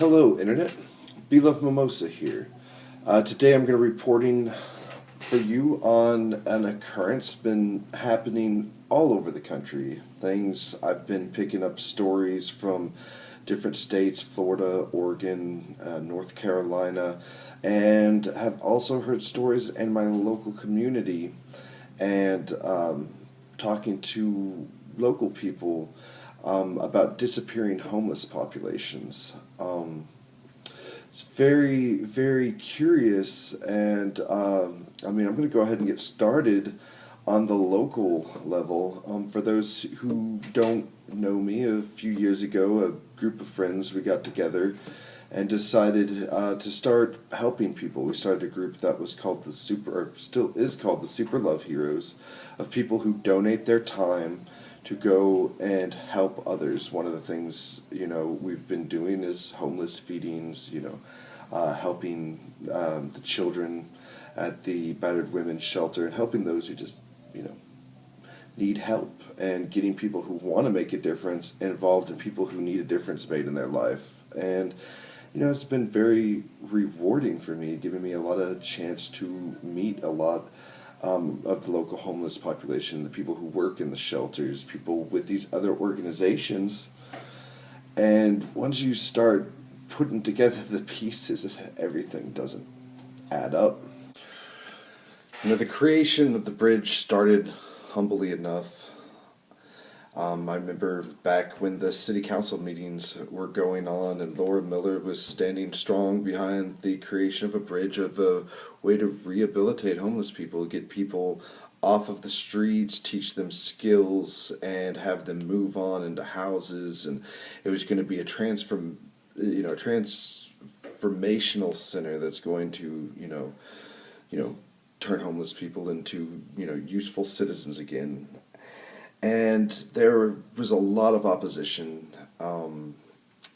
Hello, Internet. BLove Mimosa here. Today I'm going to be reporting for you on an occurrence been happening all over the country. Things I've been picking up stories from different states, Florida, Oregon, North Carolina, and have also heard stories in my local community and talking to local people about disappearing homeless populations. It's very, very curious, and I'm going to go ahead and get started on the local level. For those who don't know me, a few years ago, a group of friends, we got together and decided to start helping people. We started a group that was called or still is called the Super Love Heroes, of people who donate their time to go and help others. One of the things, we've been doing is homeless feedings, helping the children at the battered women's shelter and helping those who just, need help, and getting people who want to make a difference involved in people who need a difference made in their life. And, it's been very rewarding for me, giving me a lot of chance to meet a lot of the local homeless population, the people who work in the shelters, people with these other organizations. And once you start putting together the pieces, everything doesn't add up. The creation of the bridge started humbly enough. I remember back when the city council meetings were going on and Laura Miller was standing strong behind the creation of a bridge, of a way to rehabilitate homeless people, get people off of the streets, teach them skills, and have them move on into houses. And it was going to be a transformational center that's going to, turn homeless people into, useful citizens again. And there was a lot of opposition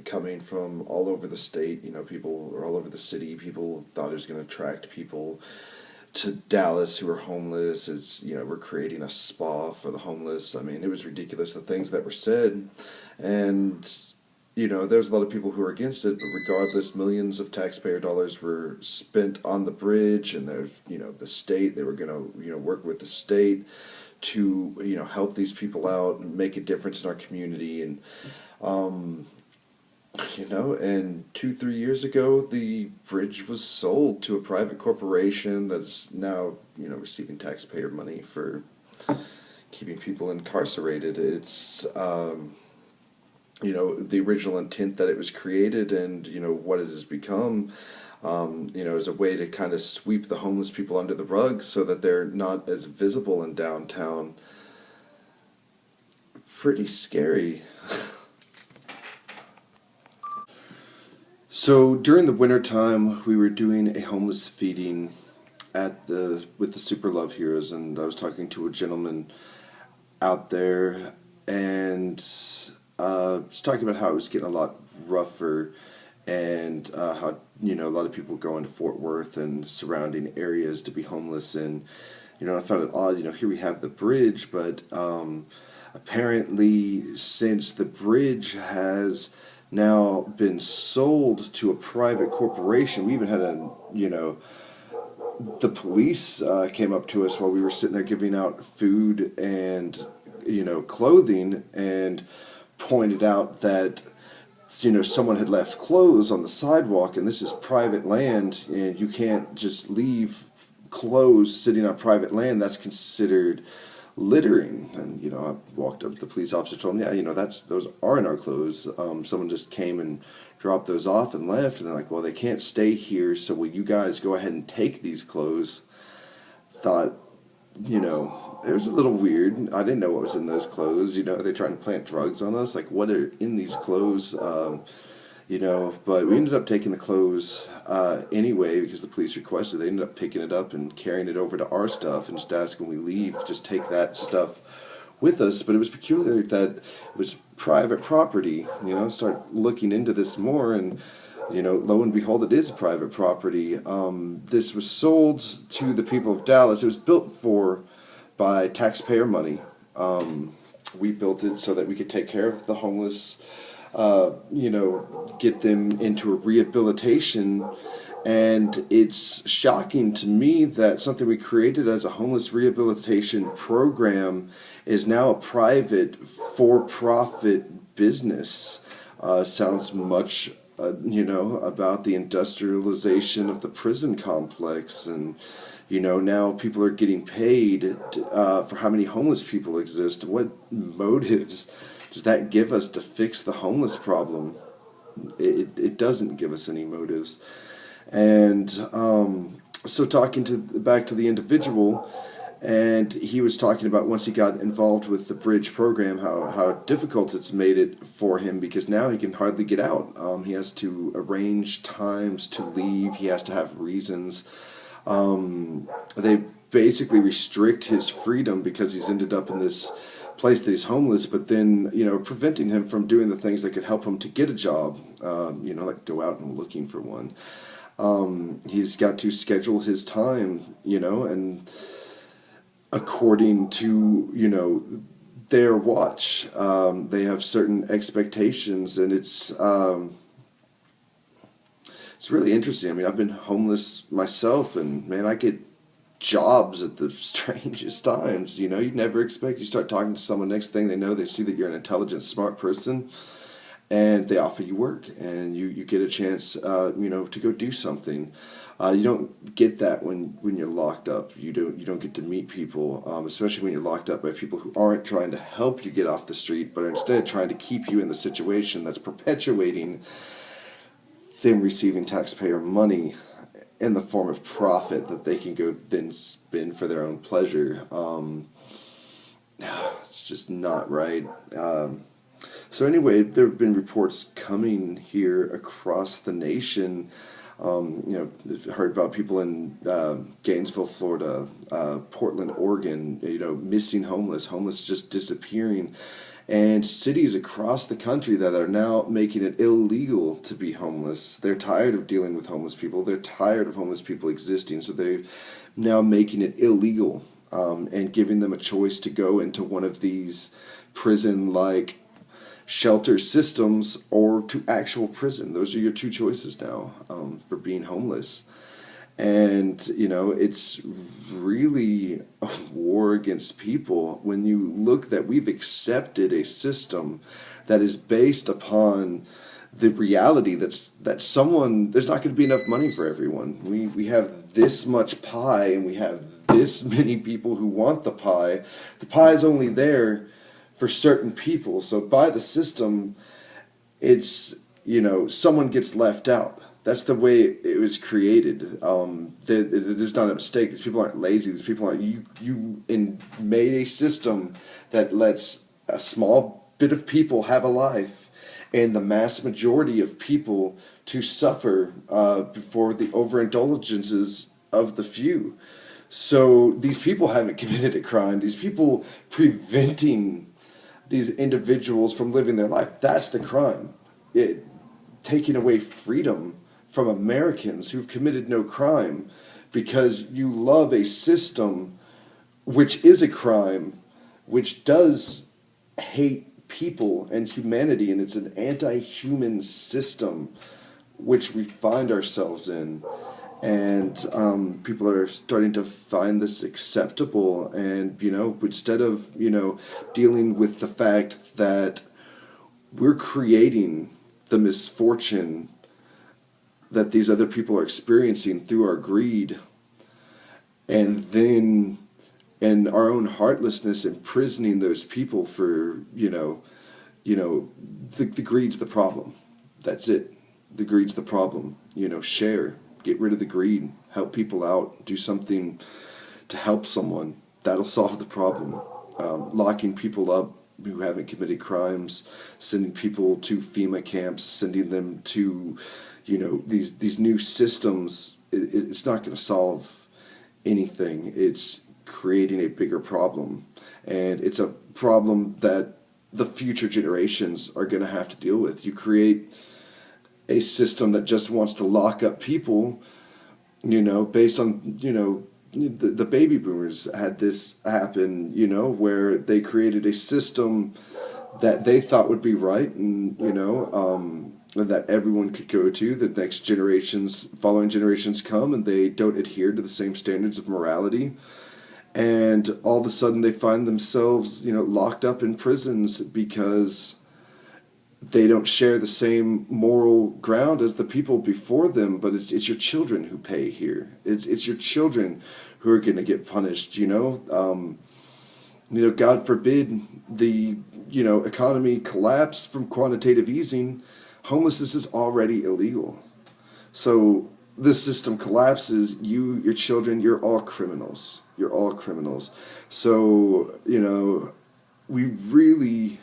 coming from all over the state. People were all over the city. People thought it was going to attract people to Dallas who were homeless. We're creating a spa for the homeless. It was ridiculous, the things that were said. And, there's a lot of people who were against it, but regardless, millions of taxpayer dollars were spent on the bridge, and there's, the state, they were going to, work with the state to help these people out and make a difference in our community. And and 2-3 years ago, the bridge was sold to a private corporation that's now receiving taxpayer money for keeping people incarcerated. It's the original intent that it was created, and what it has become, is a way to kind of sweep the homeless people under the rug so that they're not as visible in downtown. Pretty scary. So during the wintertime, we were doing a homeless feeding with the Super Love Heroes, and I was talking to a gentleman out there, and was talking about how it was getting a lot rougher, and how a lot of people go into Fort Worth and surrounding areas to be homeless. And I found it odd, here we have the bridge, but apparently since the bridge has now been sold to a private corporation, we even had the police came up to us while we were sitting there giving out food and clothing, and pointed out that someone had left clothes on the sidewalk, and this is private land, and you can't just leave clothes sitting on private land. That's considered littering. And I walked up to the police officer, told him, yeah, those aren't our clothes. Someone just came and dropped those off and left. And they're like, well, they can't stay here, so will you guys go ahead and take these clothes? Thought, it was a little weird. I didn't know what was in those clothes. Are they trying to plant drugs on us? Like, what are in these clothes? But we ended up taking the clothes anyway, because the police requested. They ended up picking it up and carrying it over to our stuff, and just asked when we leave, just take that stuff with us. But it was peculiar that it was private property. Start looking into this more, and lo and behold, it is private property. This was sold to the people of Dallas. It was built by taxpayer money. We built it so that we could take care of the homeless get them into a rehabilitation. And it's shocking to me that something we created as a homeless rehabilitation program is now a private, for-profit business. Sounds much, about the industrialization of the prison complex. And, now people are getting paid for how many homeless people exist. What motives does that give us to fix the homeless problem? It doesn't give us any motives. And so talking to back to the individual, and he was talking about once he got involved with the bridge program, how difficult it's made it for him, because now he can hardly get out. He has to arrange times to leave. He has to have reasons. They basically restrict his freedom because he's ended up in this place that he's homeless, but then, preventing him from doing the things that could help him to get a job, like go out and looking for one. He's got to schedule his time, and according to, their watch. They have certain expectations, and it's really interesting. I mean, I've been homeless myself, and man, I get jobs at the strangest times. You'd never expect. You start talking to someone, next thing they know, they see that you're an intelligent, smart person, and they offer you work, and you get a chance, to go do something. You don't get that when you're locked up. You don't get to meet people, especially when you're locked up by people who aren't trying to help you get off the street, but are instead trying to keep you in the situation that's perpetuating them receiving taxpayer money in the form of profit that they can go then spend for their own pleasure. It's just not right. So anyway, there have been reports coming here across the nation. I've heard about people in Gainesville, Florida, Portland, Oregon, missing homeless just disappearing. And cities across the country that are now making it illegal to be homeless. They're tired of dealing with homeless people. They're tired of homeless people existing. So they're now making it illegal, and giving them a choice to go into one of these prison-like shelter systems or to actual prison. Those are your two choices now, for being homeless. And, it's really a war against people when you look that we've accepted a system that is based upon the reality that there's not going to be enough money for everyone. We have this much pie, and we have this many people who want the pie. The pie is only there for certain people. So by the system, it's, someone gets left out. That's the way it was created. It is not a mistake. These people aren't lazy. These people aren't. You made a system that lets a small bit of people have a life, and the mass majority of people to suffer before the overindulgences of the few. So these people haven't committed a crime. These people preventing these individuals from living their life, that's the crime. Taking away freedom from Americans who've committed no crime because you love a system which is a crime, which does hate people and humanity, and it's an anti-human system which we find ourselves in. And people are starting to find this acceptable, and instead of dealing with the fact that we're creating the misfortune that these other people are experiencing through our greed, and then in our own heartlessness imprisoning those people for the greed's the problem. That's it. The greed's the problem. Share. Get rid of the greed. Help people out. Do something to help someone. That'll solve the problem. Locking people up who haven't committed crimes, sending people to FEMA camps, sending them to, these new systems. It's not going to solve anything. It's creating a bigger problem. And it's a problem that the future generations are going to have to deal with. You create a system that just wants to lock up people, based on, the baby boomers had this happen, where they created a system that they thought would be right, and and that everyone could go to. The next generations, following generations come, and they don't adhere to the same standards of morality, and all of a sudden they find themselves, locked up in prisons because they don't share the same moral ground as the people before them. But it's your children who pay here. It's your children who are going to get punished. God forbid the economy collapse from quantitative easing. Homelessness is already illegal. So this system collapses. Your children, you're all criminals. You're all criminals. So we really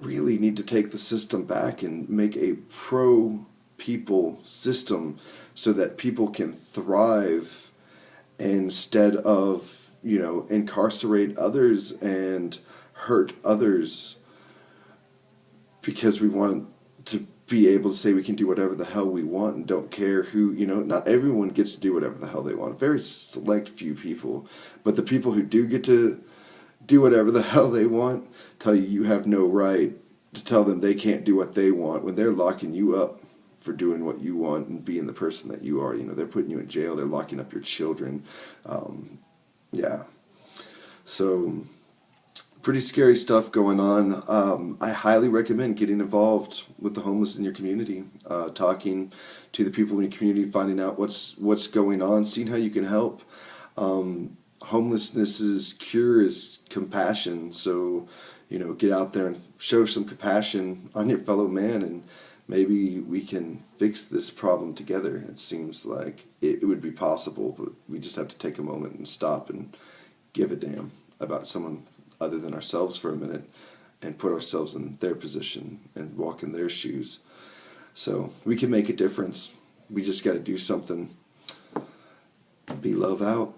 really need to take the system back and make a pro people system so that people can thrive instead of incarcerate others and hurt others because we want to be able to say we can do whatever the hell we want and don't care who. Not everyone gets to do whatever the hell they want. Very select few people. But the people who do get to do whatever the hell they want tell you have no right to tell them they can't do what they want when they're locking you up for doing what you want and being the person that you are. They're putting you in jail. They're locking up your children. Yeah. So pretty scary stuff going on. I highly recommend getting involved with the homeless in your community, talking to the people in your community, finding out what's going on, seeing how you can help. Homelessness's cure is compassion. So, get out there and show some compassion on your fellow man, and maybe we can fix this problem together. It seems like it would be possible, but we just have to take a moment and stop and give a damn about someone other than ourselves for a minute and put ourselves in their position and walk in their shoes. So we can make a difference. We just got to do something. BLove out.